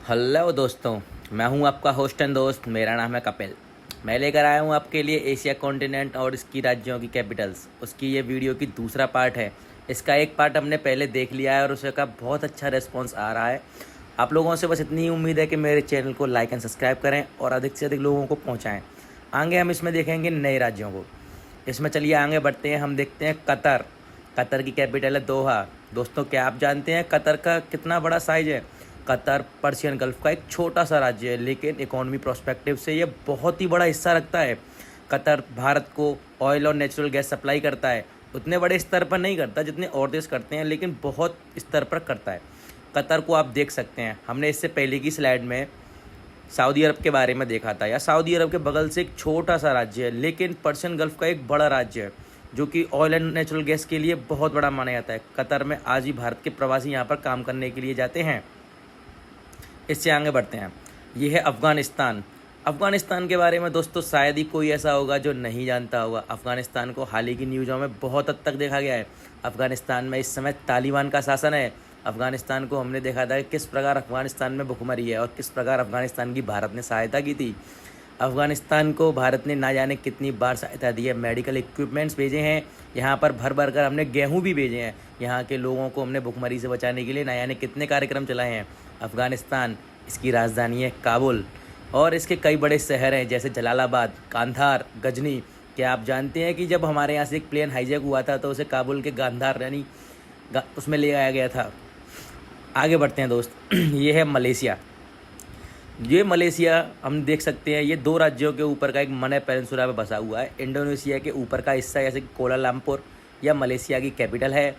Hello दोस्तों, मैं हूं आपका होस्ट एंड दोस्त। मेरा नाम है कपिल। मैं लेकर आया हूं आपके लिए एशिया कॉन्टिनेंट और इसकी राज्यों की कैपिटल्स। उसकी ये वीडियो की दूसरा पार्ट है। इसका एक पार्ट हमने पहले देख लिया है और उसका बहुत अच्छा रिस्पॉन्स आ रहा है। आप लोगों से बस इतनी उम्मीद है कि मेरे चैनल को लाइक एंड सब्सक्राइब करें और अधिक से अधिक लोगों को पहुँचाएँ। आगे हम इसमें देखेंगे नए राज्यों को। इसमें चलिए आगे बढ़ते हैं। हम देखते हैं कतर। कतर की कैपिटल है दोहा। दोस्तों, क्या आप जानते हैं कतर का कितना बड़ा साइज़ है? कतर पर्शियन गल्फ का एक छोटा सा राज्य है, लेकिन इकोनॉमी प्रोस्पेक्टिव से ये बहुत ही बड़ा हिस्सा रखता है। कतर भारत को ऑयल और नेचुरल गैस सप्लाई करता है। उतने बड़े स्तर पर नहीं करता जितने और देश करते हैं, लेकिन बहुत स्तर पर करता है। कतर को आप देख सकते हैं। हमने इससे पहले की स्लाइड में सऊदी अरब के बारे में देखा था। या सऊदी अरब के बगल से एक छोटा सा राज्य है, लेकिन पर्शियन गल्फ का एक बड़ा राज्य है जो कि ऑयल एंड नेचुरल गैस के लिए बहुत बड़ा माना जाता है। कतर में आज भी भारत के प्रवासी यहाँ पर काम करने के लिए जाते हैं। इससे आगे बढ़ते हैं। ये है अफ़गानिस्तान। अफ़गानिस्तान के बारे में दोस्तों शायद ही कोई ऐसा होगा जो नहीं जानता होगा। अफ़गानिस्तान को हाल ही की न्यूज़ों में बहुत हद तक देखा गया है। अफ़गानिस्तान में इस समय तालिबान का शासन है। अफ़गानिस्तान को हमने देखा था कि किस प्रकार अफ़गानिस्तान में भुखमरी है और किस प्रकार अफ़गानिस्तान की भारत ने सहायता की थी। अफ़गानिस्तान को भारत ने ना जाने कितनी बार सहायता दी है। मेडिकल इक्विपमेंट्स भेजे हैं, यहाँ पर भर भर कर हमने गेहूँ भी भेजे हैं। यहाँ के लोगों को हमने भुखमरी से बचाने के लिए ना जाने कितने कार्यक्रम चलाए हैं। अफ़गानिस्तान, इसकी राजधानी है काबुल और इसके कई बड़े शहर हैं जैसे जलालाबाद, कांधार, गजनी। क्या आप जानते हैं कि जब हमारे यहाँ से एक प्लेन हाईजैक हुआ था तो उसे काबुल के गांधार यानी उसमें ले आया गया था। आगे बढ़ते हैं दोस्त। ये है मलेशिया। ये मलेशिया हम देख सकते हैं, ये दो राज्यों के ऊपर का एक मलय पेनिनसुला में बसा हुआ है। इंडोनेशिया के ऊपर का हिस्सा जैसे कि कोलालमपुर यह मलेशिया की कैपिटल है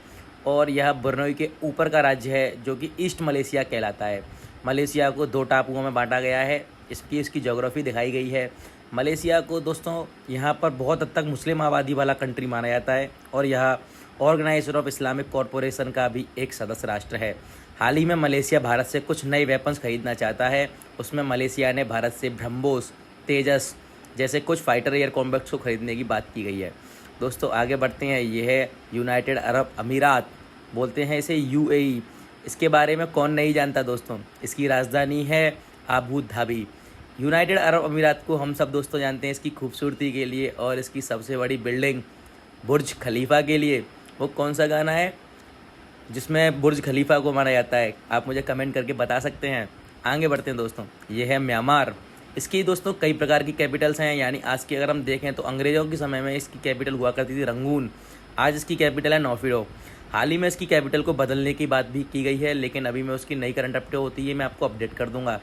और यह बुर्नई के ऊपर का राज्य है जो कि ईस्ट मलेशिया कहलाता है। मलेशिया को दो टापुओं में बांटा गया है। इसकी ज्योग्राफी दिखाई गई है। मलेशिया को दोस्तों यहाँ पर बहुत हद तक मुस्लिम आबादी वाला कंट्री माना जाता है और यह ऑर्गेनाइजेशन ऑफ इस्लामिक कॉरपोरेशन का भी एक सदस्य राष्ट्र है। हाल ही में मलेशिया भारत से कुछ नए वेपन्स खरीदना चाहता है। उसमें मलेशिया ने भारत से ब्रह्मोस, तेजस जैसे कुछ फाइटर एयर कॉम्बैट्स को खरीदने की बात की गई है। दोस्तों आगे बढ़ते हैं। ये है यूनाइटेड अरब अमीरात, बोलते हैं इसे यूएई। इसके बारे में कौन नहीं जानता दोस्तों। इसकी राजधानी है अबू धाबी। यूनाइटेड अरब अमीरात को हम सब दोस्तों जानते हैं इसकी खूबसूरती के लिए और इसकी सबसे बड़ी बिल्डिंग बुर्ज खलीफा के लिए। वो कौन सा गाना है जिसमें बुर्ज खलीफा को माना जाता है? आप मुझे कमेंट करके बता सकते हैं। आगे बढ़ते हैं दोस्तों। ये है म्यांमार। इसकी दोस्तों कई प्रकार की कैपिटल्स हैं। यानी आज की अगर हम देखें तो अंग्रेज़ों के समय में इसकी कैपिटल हुआ करती थी रंगून। आज इसकी कैपिटल है नौफिडो। हाल ही में इसकी कैपिटल को बदलने की बात भी की गई है, लेकिन अभी मैं उसकी नई करंट अपडेट होती है मैं आपको अपडेट कर दूंगा।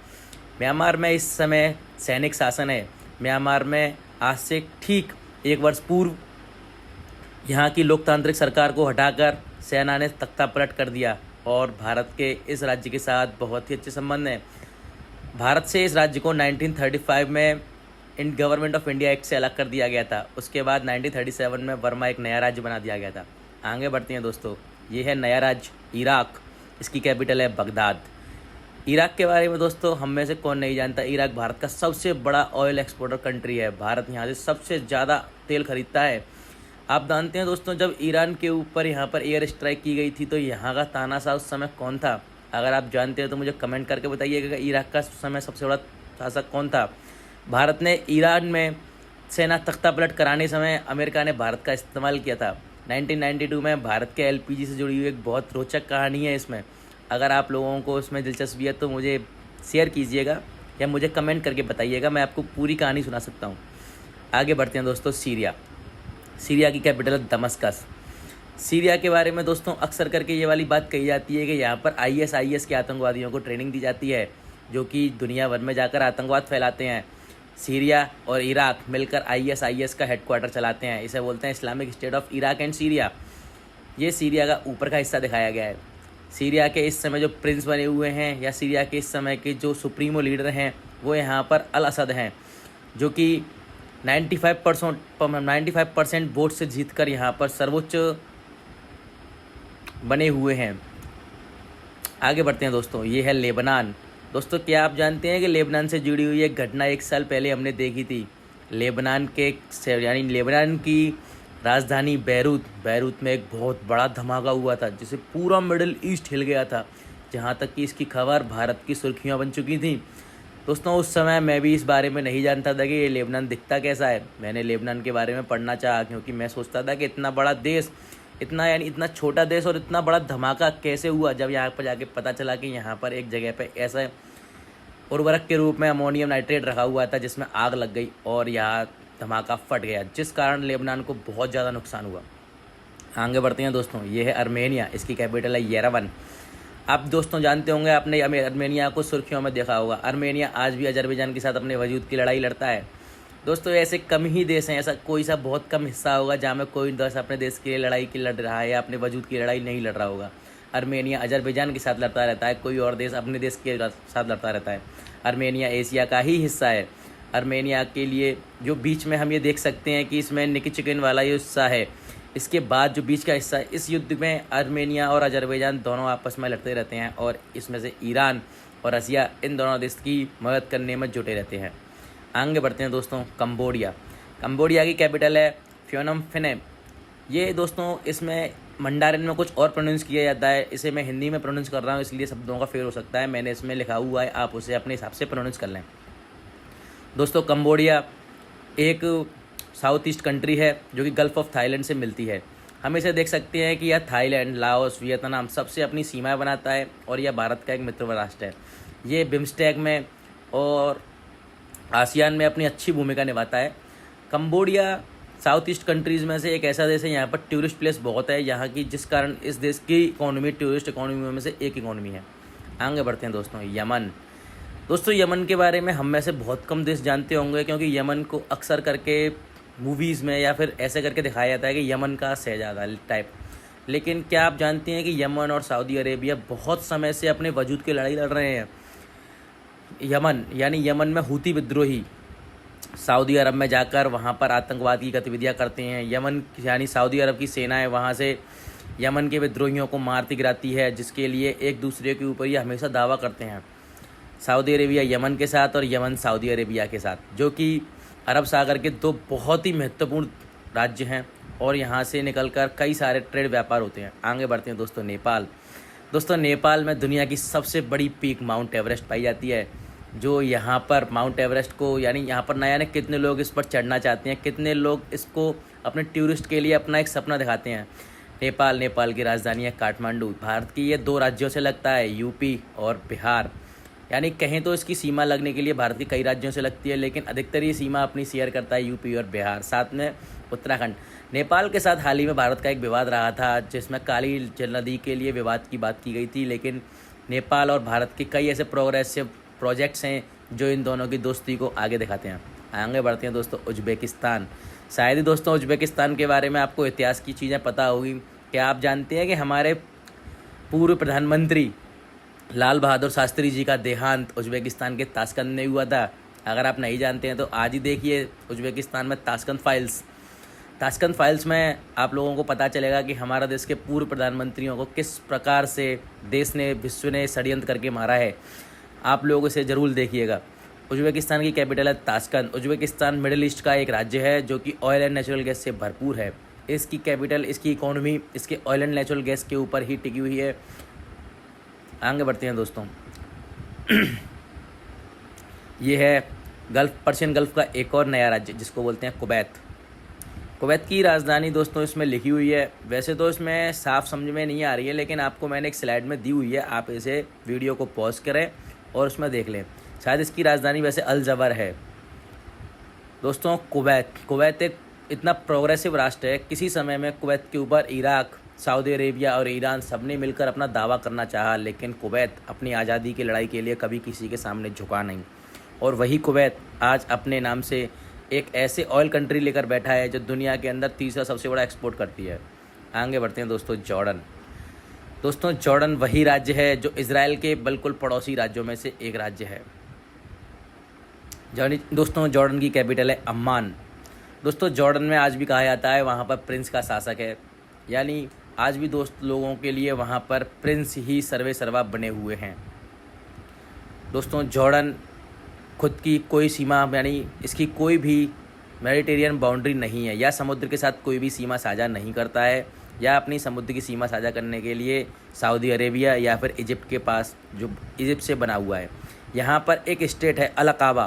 म्यांमार में इस समय सैनिक शासन है। म्यांमार में आज से ठीक एक वर्ष पूर्व यहाँ की लोकतांत्रिक सरकार को हटाकर सेना ने तख्ता पलट कर दिया और भारत के इस राज्य के साथ बहुत ही अच्छे संबंध हैं। भारत से इस राज्य को 1935 में गवर्नमेंट ऑफ इंडिया एक्ट से अलग कर दिया गया था। उसके बाद 1937 में वर्मा एक नया राज्य बना दिया गया था। आगे बढ़ते हैं दोस्तों। ये है नया राज्य इराक। इसकी कैपिटल है बगदाद। इराक के बारे में दोस्तों हम में से कौन नहीं जानता। इराक भारत का सबसे बड़ा ऑयल एक्सपोर्टर कंट्री है। भारत यहाँ से सबसे ज़्यादा तेल खरीदता है। आप जानते हैं दोस्तों, जब ईरान के ऊपर यहाँ पर एयर स्ट्राइक की गई थी तो यहाँ का तानाशाह उस समय कौन था? अगर आप जानते हैं तो मुझे कमेंट करके बताइएगा कि इराक का उस समय सबसे बड़ा शासक कौन था। भारत ने ईरान में सेना तख्ता पलट कराने समय अमेरिका ने भारत का इस्तेमाल किया था। 1992 में भारत के एलपीजी से जुड़ी हुई एक बहुत रोचक कहानी है इसमें। अगर आप लोगों को इसमें दिलचस्पी है तो मुझे शेयर कीजिएगा या मुझे कमेंट करके बताइएगा, मैं आपको पूरी कहानी सुना सकता हूँ। आगे बढ़ते हैं दोस्तों। सीरिया। सीरिया की कैपिटल है दमस्कस। सीरिया के बारे में दोस्तों अक्सर करके ये वाली बात कही जाती है कि यहाँ पर आईएस के आतंकवादियों को ट्रेनिंग दी जाती है जो कि दुनिया भर में जाकर आतंकवाद फैलाते हैं। सीरिया और इराक मिलकर आईएस का हेडक्वार्टर चलाते हैं। इसे बोलते हैं Islamic state of Iraq and Syria. ये सीरिया का ऊपर का हिस्सा दिखाया गया है। सीरिया के इस समय जो प्रिंस बने हुए हैं या सीरिया के इस समय के जो सुप्रीमो लीडर हैं वो यहाँ पर अल असद हैं, जो कि 95% वोट से जीतकर यहाँ पर सर्वोच्च बने हुए हैं। आगे बढ़ते हैं दोस्तों। ये है लेबनान। दोस्तों क्या आप जानते हैं कि लेबनान से जुड़ी हुई एक घटना एक साल पहले हमने देखी थी। लेबनान की राजधानी बैरूत में एक बहुत बड़ा धमाका हुआ था जिससे पूरा मिडिल ईस्ट हिल गया था। जहाँ तक कि इसकी खबर भारत की सुर्खियाँ बन चुकी थी। दोस्तों उस समय मैं भी इस बारे में नहीं जानता था कि ये लेबनान दिखता कैसा है। मैंने लेबनान के बारे में पढ़ना चाहा क्योंकि मैं सोचता था कि इतना बड़ा देश, इतना छोटा देश और इतना बड़ा धमाका कैसे हुआ। जब यहाँ पर जाके पता चला कि यहाँ पर एक जगह पे ऐसा उर्वरक के रूप में अमोनियम नाइट्रेट रखा हुआ था जिसमें आग लग गई और यहाँ धमाका फट गया, जिस कारण लेबनान को बहुत ज़्यादा नुकसान हुआ। आगे बढ़ते हैं दोस्तों, ये है अर्मेनिया, इसकी कैपिटल है येरेवन। आप दोस्तों जानते होंगे, आपने अर्मेनिया को सुर्खियों में देखा होगा। अर्मेनिया आज भी अजरबैजान के साथ अपने वजूद की लड़ाई लड़ता है। दोस्तों ऐसे कम ही देश हैं, ऐसा कोई सा बहुत कम हिस्सा होगा जहाँ में कोई देश अपने देश के लिए लड़ाई की लड़ रहा है या अपने वजूद की लड़ाई नहीं लड़ रहा होगा। अर्मेनिया अजरबैजान के साथ लड़ता रहता है, कोई और देश अपने देश के साथ लड़ता रहता है। अर्मेनिया एशिया का ही हिस्सा है। अर्मेनिया के लिए जो बीच में हम ये देख सकते हैं कि इसमें निकी चिकन वाला ये हिस्सा है, इसके बाद जो बीच का हिस्सा है, इस युद्ध में अर्मेनिया और अजरबैजान दोनों आपस में लड़ते रहते हैं और इसमें से ईरान और रसिया इन दोनों देश की मदद करने में जुटे रहते हैं। आगे बढ़ते हैं दोस्तों, कंबोडिया। कंबोडिया की कैपिटल है फ्योनम फिनेम। ये दोस्तों इसमें मंडारिन में कुछ और प्रोनाउंस किया जाता है, इसे मैं हिंदी में प्रोनाउंस कर रहा हूँ इसलिए शब्दों का फेर हो सकता है। मैंने इसमें लिखा हुआ है, आप उसे अपने हिसाब से प्रोनाउंस कर लें। दोस्तों कंबोडिया एक साउथ ईस्ट कंट्री है जो कि गल्फ ऑफ थाईलैंड से मिलती है। हम इसे देख सकते हैं कि यह थाईलैंड, लाओस, वियतनाम सबसे अपनी सीमाएं बनाता है और यह भारत का एक मित्र राष्ट्र है। ये बिम्स्टेक में और आसियान में अपनी अच्छी भूमिका निभाता है। कंबोडिया साउथ ईस्ट कंट्रीज़ में से एक ऐसा देश है, यहाँ पर टूरिस्ट प्लेस बहुत है यहाँ की, जिस कारण इस देश की इकोनॉमी टूरिस्ट इकोनॉमी में से एक इकोनॉमी है। आगे बढ़ते हैं दोस्तों, यमन। दोस्तों यमन के बारे में हम में से बहुत कम देश जानते होंगे क्योंकि यमन को अक्सर करके मूवीज़ में या फिर ऐसे करके दिखाया जाता है कि यमन का शहजादा टाइप। लेकिन क्या आप जानते हैं कि यमन और सऊदी अरेबिया बहुत समय से अपने वजूद की लड़ाई लड़ रहे हैं। यमन में हूती विद्रोही सऊदी अरब में जाकर वहाँ पर आतंकवाद की गतिविधियाँ करते हैं। यमन यानी सऊदी अरब की सेनाएं वहाँ से यमन के विद्रोहियों को मारती गिराती है, जिसके लिए एक दूसरे के ऊपर ये हमेशा दावा करते हैं। सऊदी अरेबिया यमन के साथ और यमन सऊदी अरेबिया के साथ, जो कि अरब सागर के दो बहुत ही महत्वपूर्ण राज्य हैं और यहाँ से निकलकर कई सारे ट्रेड व्यापार होते हैं। आगे बढ़ते हैं दोस्तों, नेपाल। दोस्तों नेपाल में दुनिया की सबसे बड़ी पीक माउंट एवरेस्ट पाई जाती है, जो यहाँ पर माउंट एवरेस्ट को यानी यहाँ पर नया कितने लोग इस पर चढ़ना चाहते हैं, कितने लोग इसको अपने टूरिस्ट के लिए अपना एक सपना दिखाते हैं। नेपाल की राजधानी है काठमांडू। भारत की ये दो राज्यों से लगता है, यूपी और बिहार। यानी कहें तो इसकी सीमा लगने के लिए भारत के कई राज्यों से लगती है, लेकिन अधिकतर ये सीमा अपनी शेयर करता है यूपी और बिहार, साथ में उत्तराखंड। नेपाल के साथ हाल ही में भारत का एक विवाद रहा था जिसमें काली जल नदी के लिए विवाद की बात की गई थी, लेकिन नेपाल और भारत के कई ऐसे प्रोग्रेसिव प्रोजेक्ट्स हैं जो इन दोनों की दोस्ती को आगे दिखाते हैं। आगे बढ़ते हैं दोस्तों, उज्बेकिस्तान। शायद ही दोस्तों उज्बेकिस्तान के बारे में आपको इतिहास की चीज़ें पता होगी। क्या आप जानते हैं कि हमारे पूर्व प्रधानमंत्री लाल बहादुर शास्त्री जी का देहांत उज्बेकिस्तान के ताशकंद में हुआ था? अगर आप नहीं जानते हैं तो आज ही देखिए उज्बेकिस्तान में ताशकंद फाइल्स में आप लोगों को पता चलेगा कि हमारा देश के पूर्व प्रधानमंत्रियों को किस प्रकार से देश ने, विश्व ने षड्यंत्र करके मारा है। आप लोग इसे ज़रूर देखिएगा। उज्बेकिस्तान की कैपिटल है ताशकंद। उज्बेकिस्तान मिडिल ईस्ट का एक राज्य है जो कि ऑयल एंड नेचुरल गैस से भरपूर है। इसकी कैपिटल, इसकी इकोनॉमी इसके ऑयल एंड नेचुरल गैस के ऊपर ही टिकी हुई है। आगे बढ़ते हैं दोस्तों, ये है पर्शियन गल्फ का एक और नया राज्य जिसको बोलते हैं कुवैत। कुवैत की राजधानी दोस्तों इसमें लिखी हुई है, वैसे तो इसमें साफ समझ में नहीं आ रही है, लेकिन आपको मैंने एक स्लाइड में दी हुई है, आप इसे वीडियो को पॉज करें और उसमें देख लें। शायद इसकी राजधानी वैसे अल जबर है। दोस्तों कुवैत एक इतना प्रोग्रेसिव राष्ट्र है, किसी समय में कुवैत के ऊपर इराक, सऊदी अरेबिया और ईरान सबने मिलकर अपना दावा करना चाहा, लेकिन कुवैत अपनी आज़ादी की लड़ाई के लिए कभी किसी के सामने झुका नहीं। और वही कुवैत आज अपने नाम से एक ऐसे ऑयल कंट्री लेकर बैठा है जो दुनिया के अंदर तीसरा सबसे बड़ा एक्सपोर्ट करती है। आगे बढ़ते हैं दोस्तों, जॉर्डन। दोस्तों जॉर्डन वही राज्य है जो इजराइल के बिल्कुल पड़ोसी राज्यों में से एक राज्य है। दोस्तों जॉर्डन की कैपिटल है अम्मान। दोस्तों जॉर्डन में आज भी कहा जाता है वहाँ पर प्रिंस का शासक है, यानी आज भी दोस्त लोगों के लिए वहाँ पर प्रिंस ही सर्वे सर्वा बने हुए हैं। दोस्तों जॉर्डन खुद की कोई सीमा यानी इसकी कोई भी मेडिटेरियन बाउंड्री नहीं है या समुद्र के साथ कोई भी सीमा साझा नहीं करता है। या अपनी समुद्र की सीमा साझा करने के लिए सऊदी अरेबिया या फिर इजिप्ट के पास, जो इजिप्ट से बना हुआ है। यहाँ पर एक स्टेट है अल अकाबा,